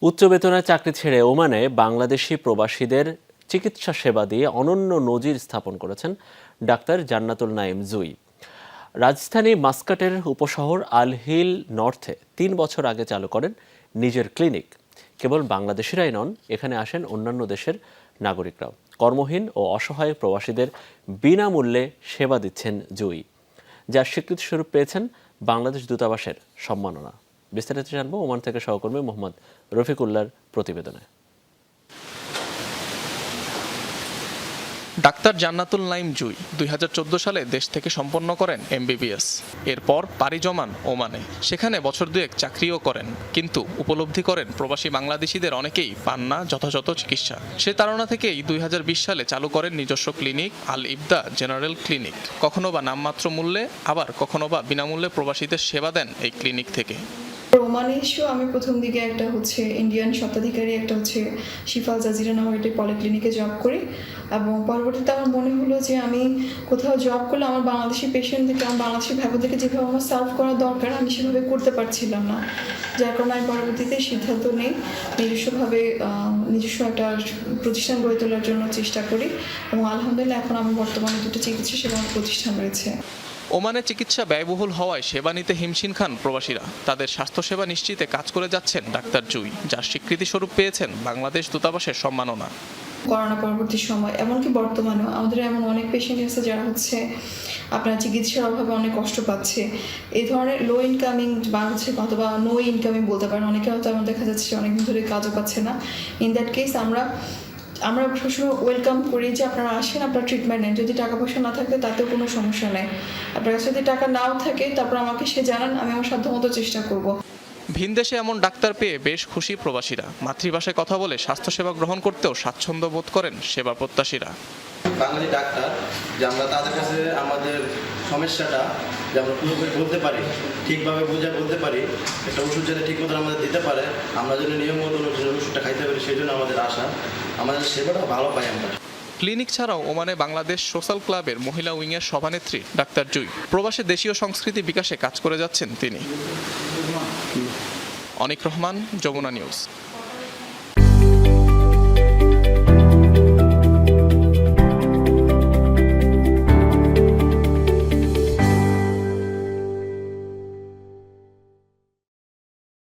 উচ্চ বেতনের চাকরি ছেড়ে ওমানে বাংলাদেশি প্রবাসীদের চিকিৎসা সেবা দিয়ে অনন্য নজির স্থাপন করেছেন ডাক্তার জান্নাতুল নাইম জুই। রাজধানী মাস্কাটের উপশহর আল হিল নর্থে ৩ বছর আগে চালু করেন নিজের ক্লিনিক। কেবল বাংলাদেশিরাই নন, এখানে আসেন অন্যান্য দেশের নাগরিকরাও। কর্মহীন ও অসহায় প্রবাসীদের বিনামূল্যে সেবা দিচ্ছেন জুই, যার স্বীকৃতিস্বরূপ পেয়েছেন বাংলাদেশ দূতাবাসের সম্মাননা। বিস্তারিত জানবো ওমান থেকে সহকর্মী মোহাম্মদ রফিকুল্লাহর প্রতিবেদনে। ডাক্তার জান্নাতুল নাইম জুই 2014 সালে দেশ থেকে সম্পন্ন করেন MBBS। এরপর পাড়ি জমান ওমানে। সেখানে বছর দুয়েক চাকরিও করেন, কিন্তু উপলব্ধি করেন প্রবাসী বাংলাদেশিদের অনেকেই পান না যথাযথ চিকিৎসা। সে তাড়না থেকেই 2020 সালে চালু করেন নিজস্ব ক্লিনিক আল ইবদা জেনারেল ক্লিনিক। কখনো বা নামমাত্র মূল্যে, আবার কখনো বা বিনামূল্যে প্রবাসীদের সেবা দেন এই ক্লিনিক থেকে। ওমানে এসেও আমি প্রথম দিকে একটা ইন্ডিয়ান স্বত্বাধিকারী, একটা শিফাল জাজিরা নামের একটা পলিক্লিনিকে জব করি, এবং পরবর্তীতে আমার মনে হলো যে আমি কোথাও জব করলে আমার বাংলাদেশি পেশেন্টদেরকে, আমার বাংলাদেশি ভাইবোনদেরকে যেভাবে আমার সার্ভ করা দরকার আমি সেভাবে করতে পারছিলাম না। যার কারণে আমি পরবর্তীতে সিদ্ধান্ত নিই নিজস্ব একটা প্রতিষ্ঠান গড়ে তোলার জন্য চেষ্টা করি, এবং আলহামদুলিল্লাহ এখন আমার বর্তমানে দুটো চিকিৎসা সেবা প্রতিষ্ঠান রয়েছে। ওমানে চিকিৎসা ব্যয়বহুল হওয়ায় সেবা নিতে হিমশিম খান প্রবাসীরা। তাদের স্বাস্থ্যসেবা নিশ্চিতে কাজ করে যাচ্ছেন ডাক্তার জুই, যার স্বীকৃতিস্বরূপ পেয়েছেন বাংলাদেশ দূতাবাসের সম্মাননা। করোনা পরবর্তী সময় এমনকি বর্তমানেও আমাদের এমন অনেক পেশেন্ট আছে যারা আপনার চিকিৎসার অভাবে অনেক কষ্ট পাচ্ছে। এই ধরনের লো ইনকামিং বা অথবা নো ইনকামিং বলতে পারেন, অনেকে হয়তো এমন দেখা যাচ্ছে অনেকদিন ধরে কাজও পাচ্ছে না। ইন দ্যাট কেস আমরা সবসময় ওয়েলকাম করি যে আপনারা আসেন, আপনার ট্রিটমেন্ট নেন। যদি টাকা পয়সা না থাকে তাতেও কোনো সমস্যা নেই। আপনার কাছে যদি টাকা নাও থাকে তারপর আমাকে জানান, আমি আমার সাধ্যমতো চেষ্টা করব। ভিনদেশে এমন ডাক্তার পেয়ে বেশ খুশি প্রবাসীরা। মাতৃভাষায় কথা বলে স্বাস্থ্যসেবা গ্রহণ করতেও স্বাচ্ছন্দ্য বোধ করেন সেবা প্রত্যাশীরা। বাঙালি ডাক্তার যে আমরা তাদের কাছে আমাদের সমস্যাটা যে আমরা পুরোপুরি বলতে পারি, ঠিকভাবে বুঝে বলতে পারি, একটা ওষুধ যেন ঠিক মতো আমাদের দিতে পারে, আমরা যেন নিয়ম মতো ওষুধটা খাইতে পারি, সেই জন্য আমাদের আশা, আমাদের সেবাটা ভালো পাই আমরা। ক্লিনিক ছাড়াও ওমানে বাংলাদেশ সোশ্যাল ক্লাবের মহিলা উইংয়ের সভানেত্রী ডাক্তার জুই। প্রবাসে দেশীয় সংস্কৃতি বিকাশে কাজ করে যাচ্ছেন তিনি। অনিক রহমান, যমুনা নিউজ।